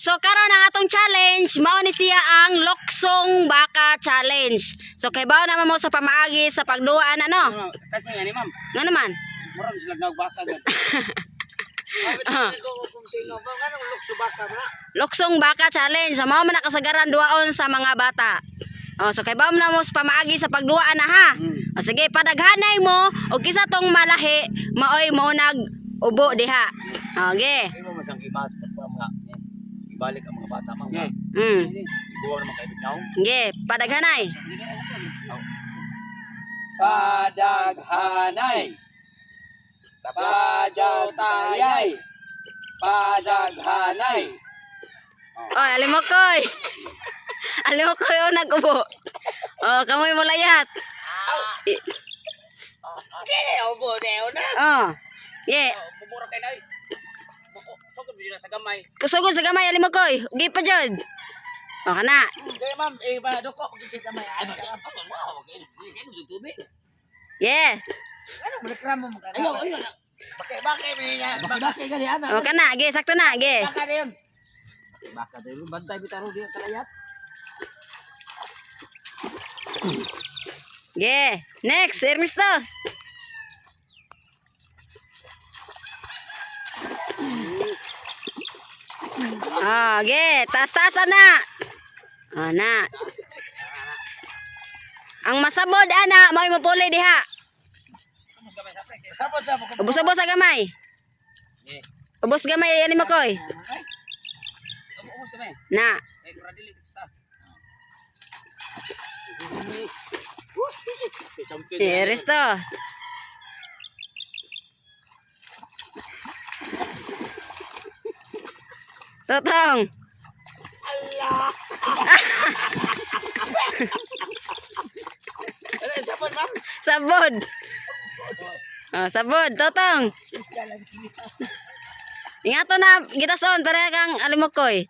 So karon ang atong challenge mao ni siya ang Loksong Baka Challenge. So kay bawo naman mo sa pamaagi sa pagduaan ano? Kasi nga ni ma'am, Nga naman. murag sila nagbaka gud. Loksong Baka Challenge. So mao man nakasagaran duaon sa mga bata. Oh, so kay bawo na mo sa pamaagi sa pagduaan na ha. O sige, padaghanay mo og kisa tong malahi maoy mo nag ubo diha. Okay. Ay mo masang ibas pa mga ibalik ang mga bata mga. Buwan naman kay bitaw. Okay, padaghanay. Padaghanay. Pajaw tayay. Padaghanay. Oh, alimokoy. Alimokoy o nag-ubo. Oh, kamoy mo layat. Sige, obo deo na. Oh. Yeah. Mumura kay nay. Sugod biyo sa gamay. Kusugod sa gamay alimokoy. Gi pa jud. Oh, kana. Kaya ma'am, ba doko pag sa gamay. Ay, wow, okay. Kaya tubig. Yeah. Ano reklamo mo ka? Ayo. Bakit niya? Bakit gani ana? Oh, kana. Gi, sakto na. Gi. Baka na yun. Baka na yun. Bantay bitaro di kalayat. Gi. Next, Ernesto. Oh, gi. Taas-taasan na. Oh, na. Ang masabod ana, mo'y mapuli diha. Sabot sa mo. Ubos-ubos sa gamay. Ubos gamay alimokoy. Ubos sa may. Na. Eh, kura dili sa taas. Ernesto. Totong. Sabot ma'am. Sabod. Oh, sabod, totong. Ingato na gitason para kang alimokoy.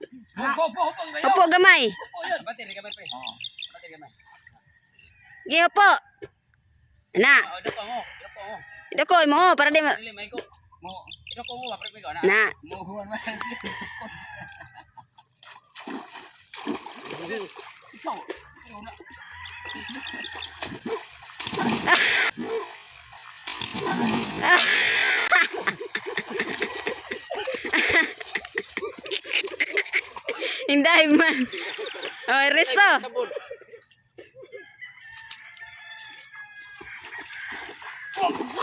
Opo gamay. Bati ni gamay pre. Bati gamay. Gi opo. Na, Doko mo. idokoy mo para di Dili may ko. Mo. Doko mo pre ko na. na. Mo huwan man. Hinday man. Oh, Ernesto.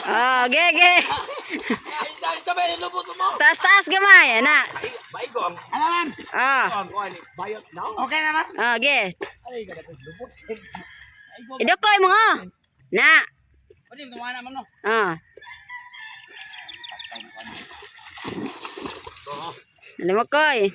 Oh, ge. Ay, sabay lubot mo. Taas-taas gamay, na. Baigo ang Ano ma'am? Oh, ang kuan ni bayot now. Okay na ma'am. oh, ge. Ay kada ko lubot. Idokoy mo oh. Na. Pwede mo na ma'am no. Oh. Alimokoy.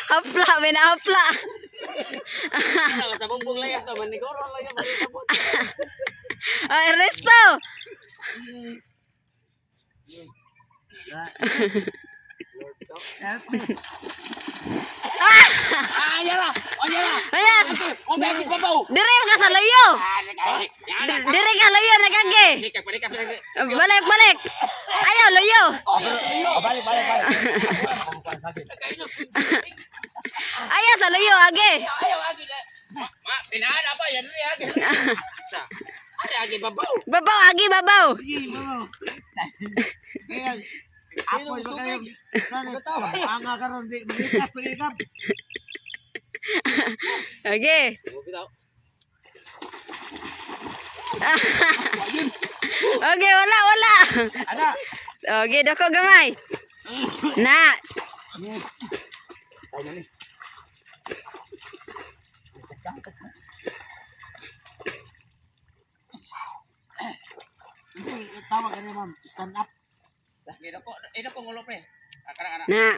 Hapla, may hapla. Sa bumbong layas to man ni goro lang yung sabot. Oh, Ernesto. Ayala. Ayan. O bakit babaw? Dire ka sa layo. Dire ka layo nagage. Balik. Balik. Ayaw layo. Balik. Ayaw sa layo age. Ayaw agi na. Ma, pinana pa yan ni agi. Sa. Ay agi babaw. Babaw agi babaw. Kaya apoy ba kayo? Bataw. Anga karon di magikas pagikap. Age. Okay, wala. Ana. Okay, dako gamay. Na. Tawag ka ma'am, stand up. Ito ko ngulo pre. Akara. Na.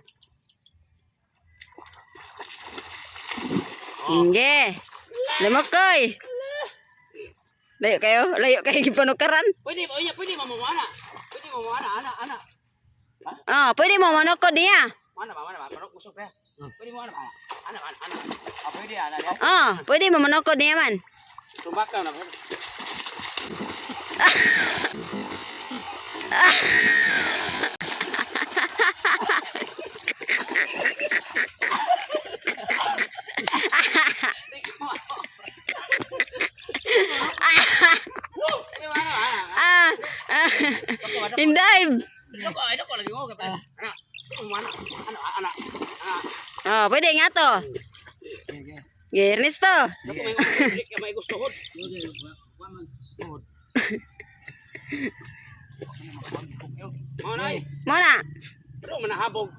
Nge. Lumakoy. Layo kayo gipanukaran. Pwede mo ana. Ana. Oh, pwede mo manukod niya. Mana ba? Parok mo usok ya. Pwede mo ano ba? Anak. Pwede anak ya. Oh, pwede mo manokod niya man. Tumbak na. Ah, hinday. Ano ko lagi ko kapag anak. Anak. Oh, pwede nga to. Ernesto. Ako may gusto hod. Manay. Muna. Pero manahabog.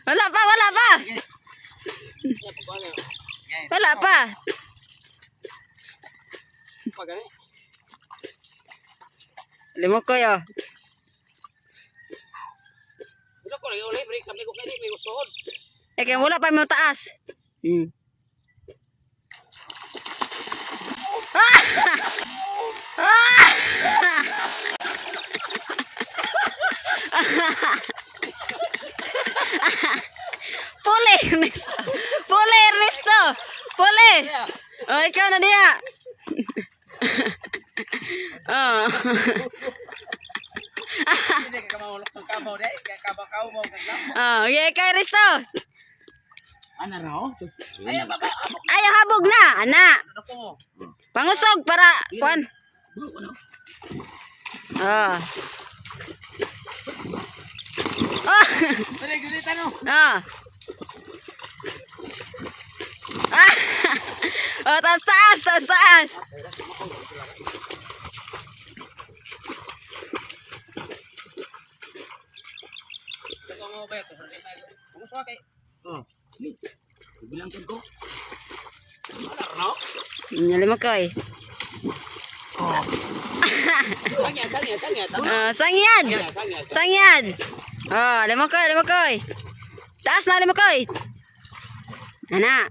Wala pa. Wala pa. Pagani. Limo ko yo. Ano ko lagi ulit break kami ko kani may gusto hod. Kaya wala pa mo taas. Pole, Ernesto. Pole, Ernesto. Pole. Oh, ikaw na dia. Oh. Hindi ka maulok ng kabaw dai, kaya kabaw mo kaglam. Oh, okay, kay Ernesto. Ana raw. Ay baba. Ay, habog na, ana. Ano ko mo? Pangusog para kuan. Oh. Oh. Dali gudi tanong. Ah. Oh, taas. Ito mo ba ito? Gusto kay. Bilang ko. Ano? Nyali mo koy. Tanya. Sangyad. Sangyad. Oh, limo koy. Taas na limo koy. Ana.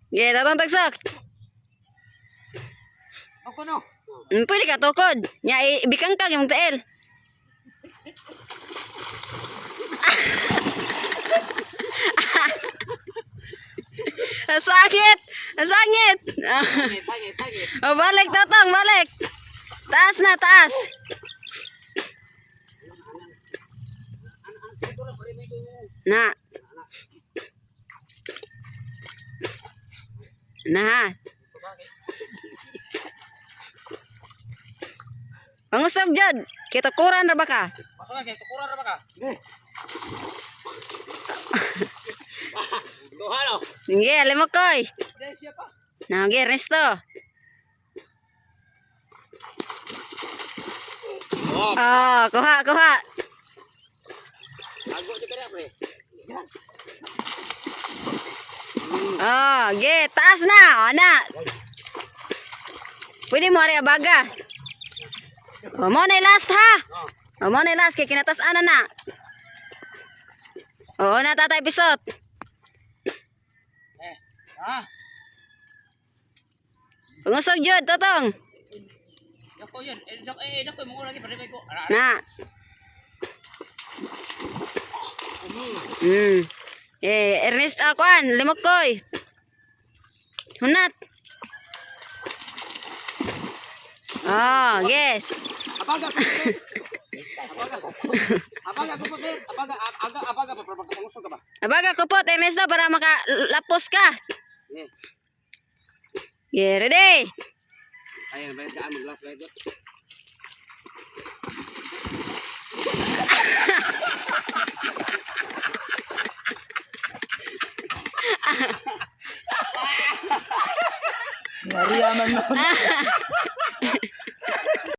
Ge, tatang tagsok. Ako no. Pwede ka tukod. Nya ibikang kang yung tail. Sakit. Sakit. Tanya. Oh, balik tatang, balik. Taas na, taas. Na. Na. Pangusap jud. Kita kuran ra ba ka? Masuk kay tukuran ra ba ka? Duha no. Sige, alam mo koy. Dai siya pa. Nage, Ernesto. Oh, Oh, kuha. bago di ka pre. Oh, ge, taas na. O, na. Pwede mo rin abaga. O, mo na last ha. O, mo na last. Kaya kinatas-ana na. Oo na, tatay pisot. Pangusog jud, totong. Dako yun. Dako mo lagi pre ko. Na. Ernest, akuan, limok koy. Hunat. Oh, yes. Abaga ko. Abaga ko pa. Abaga pa para pangusog ka ba? Abaga ko po, Ernest, para makalapos ka. Yeah, ready? Ayan, bayad ka mag-glass bayad. Nariyaman mo.